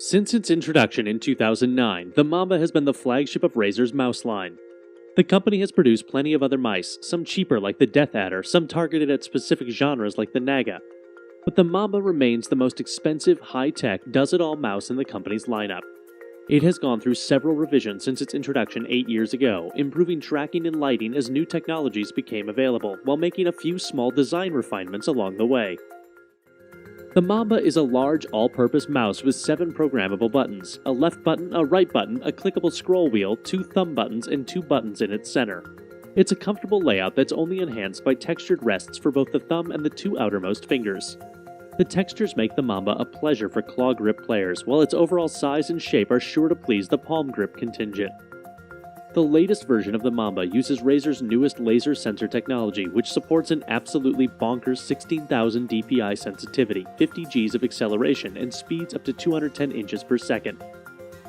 Since its introduction in 2009, the Mamba has been the flagship of Razer's mouse line. The company has produced plenty of other mice, some cheaper like the Death Adder, some targeted at specific genres like the Naga. But the Mamba remains the most expensive, high-tech, does-it-all mouse in the company's lineup. It has gone through several revisions since its introduction 8 years ago, improving tracking and lighting as new technologies became available, while making a few small design refinements along the way. The Mamba is a large, all-purpose mouse with 7 programmable buttons, a left button, a right button, a clickable scroll wheel, 2 thumb buttons, and 2 buttons in its center. It's a comfortable layout that's only enhanced by textured rests for both the thumb and the 2 outermost fingers. The textures make the Mamba a pleasure for claw grip players, while its overall size and shape are sure to please the palm grip contingent. The latest version of the Mamba uses Razer's newest laser sensor technology, which supports an absolutely bonkers 16,000 dpi sensitivity, 50 Gs of acceleration, and speeds up to 210 inches per second.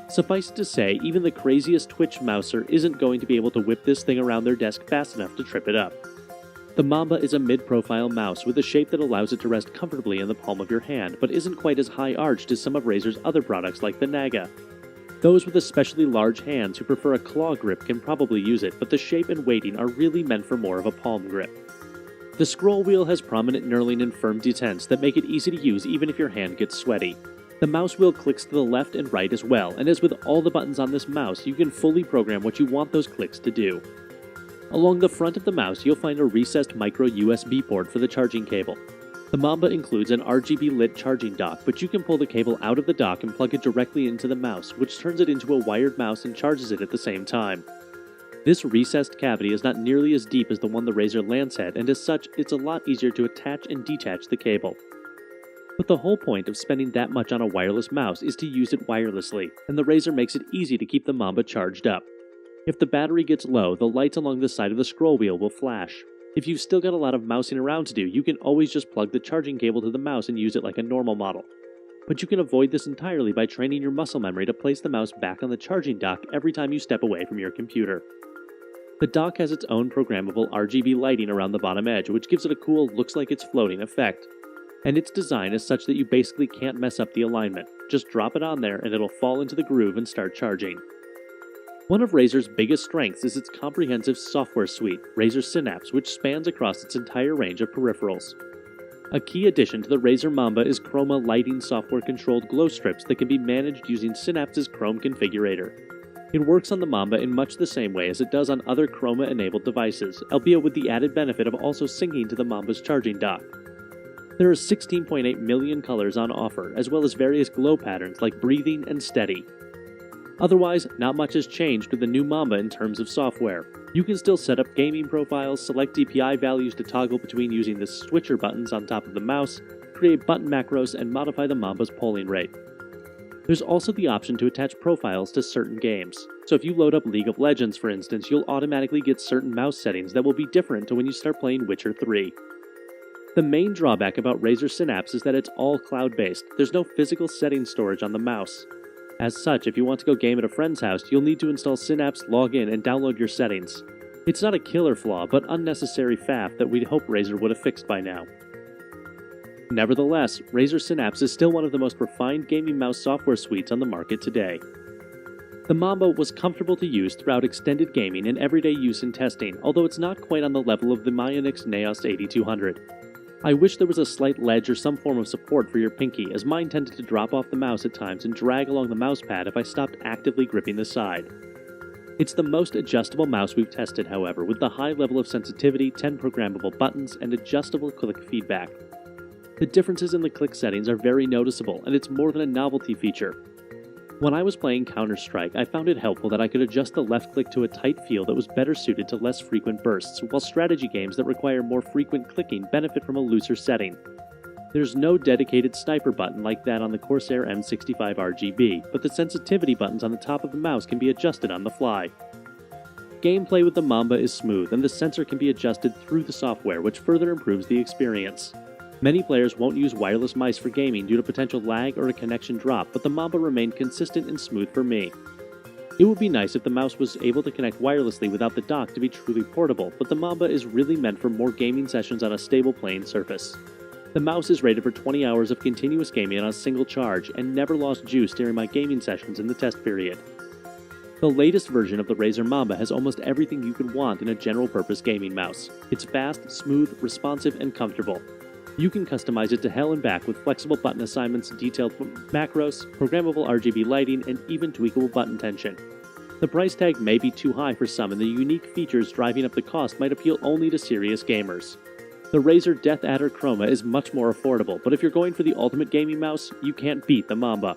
Suffice it to say, even the craziest Twitch mouser isn't going to be able to whip this thing around their desk fast enough to trip it up. The Mamba is a mid-profile mouse with a shape that allows it to rest comfortably in the palm of your hand, but isn't quite as high-arched as some of Razer's other products like the Naga. Those with especially large hands who prefer a claw grip can probably use it, but the shape and weighting are really meant for more of a palm grip. The scroll wheel has prominent knurling and firm detents that make it easy to use even if your hand gets sweaty. The mouse wheel clicks to the left and right as well, and as with all the buttons on this mouse, you can fully program what you want those clicks to do. Along the front of the mouse, you'll find a recessed micro USB port for the charging cable. The Mamba includes an RGB lit charging dock, but you can pull the cable out of the dock and plug it directly into the mouse, which turns it into a wired mouse and charges it at the same time. This recessed cavity is not nearly as deep as the one the Razer Lance had, and as such, it's a lot easier to attach and detach the cable. But the whole point of spending that much on a wireless mouse is to use it wirelessly, and the Razer makes it easy to keep the Mamba charged up. If the battery gets low, the lights along the side of the scroll wheel will flash. If you've still got a lot of mousing around to do, you can always just plug the charging cable to the mouse and use it like a normal model. But you can avoid this entirely by training your muscle memory to place the mouse back on the charging dock every time you step away from your computer. The dock has its own programmable RGB lighting around the bottom edge, which gives it a cool looks-like-it's-floating effect. And its design is such that you basically can't mess up the alignment. Just drop it on there and it'll fall into the groove and start charging. One of Razer's biggest strengths is its comprehensive software suite, Razer Synapse, which spans across its entire range of peripherals. A key addition to the Razer Mamba is Chroma lighting software-controlled glow strips that can be managed using Synapse's Chrome configurator. It works on the Mamba in much the same way as it does on other Chroma-enabled devices, albeit with the added benefit of also syncing to the Mamba's charging dock. There are 16.8 million colors on offer, as well as various glow patterns like breathing and steady. Otherwise, not much has changed with the new Mamba in terms of software. You can still set up gaming profiles, select DPI values to toggle between using the switcher buttons on top of the mouse, create button macros, and modify the Mamba's polling rate. There's also the option to attach profiles to certain games. So if you load up League of Legends, for instance, you'll automatically get certain mouse settings that will be different to when you start playing Witcher 3. The main drawback about Razer Synapse is that it's all cloud-based. There's no physical setting storage on the mouse. As such, if you want to go game at a friend's house, you'll need to install Synapse, log in, and download your settings. It's not a killer flaw, but unnecessary faff that we'd hope Razer would have fixed by now. Nevertheless, Razer Synapse is still one of the most refined gaming mouse software suites on the market today. The Mamba was comfortable to use throughout extended gaming and everyday use in testing, although it's not quite on the level of the Myonix Naos 8200. I wish there was a slight ledge or some form of support for your pinky, as mine tended to drop off the mouse at times and drag along the mousepad if I stopped actively gripping the side. It's the most adjustable mouse we've tested, however, with the high level of sensitivity, 10 programmable buttons, and adjustable click feedback. The differences in the click settings are very noticeable, and it's more than a novelty feature. When I was playing Counter-Strike, I found it helpful that I could adjust the left click to a tight feel that was better suited to less frequent bursts, while strategy games that require more frequent clicking benefit from a looser setting. There's no dedicated sniper button like that on the Corsair M65 RGB, but the sensitivity buttons on the top of the mouse can be adjusted on the fly. Gameplay with the Mamba is smooth, and the sensor can be adjusted through the software, which further improves the experience. Many players won't use wireless mice for gaming due to potential lag or a connection drop, but the Mamba remained consistent and smooth for me. It would be nice if the mouse was able to connect wirelessly without the dock to be truly portable, but the Mamba is really meant for more gaming sessions on a stable playing surface. The mouse is rated for 20 hours of continuous gaming on a single charge and never lost juice during my gaming sessions in the test period. The latest version of the Razer Mamba has almost everything you could want in a general-purpose gaming mouse. It's fast, smooth, responsive, and comfortable. You can customize it to hell and back with flexible button assignments, detailed macros, programmable RGB lighting, and even tweakable button tension. The price tag may be too high for some, and the unique features driving up the cost might appeal only to serious gamers. The Razer Death Adder Chroma is much more affordable, but if you're going for the ultimate gaming mouse, you can't beat the Mamba.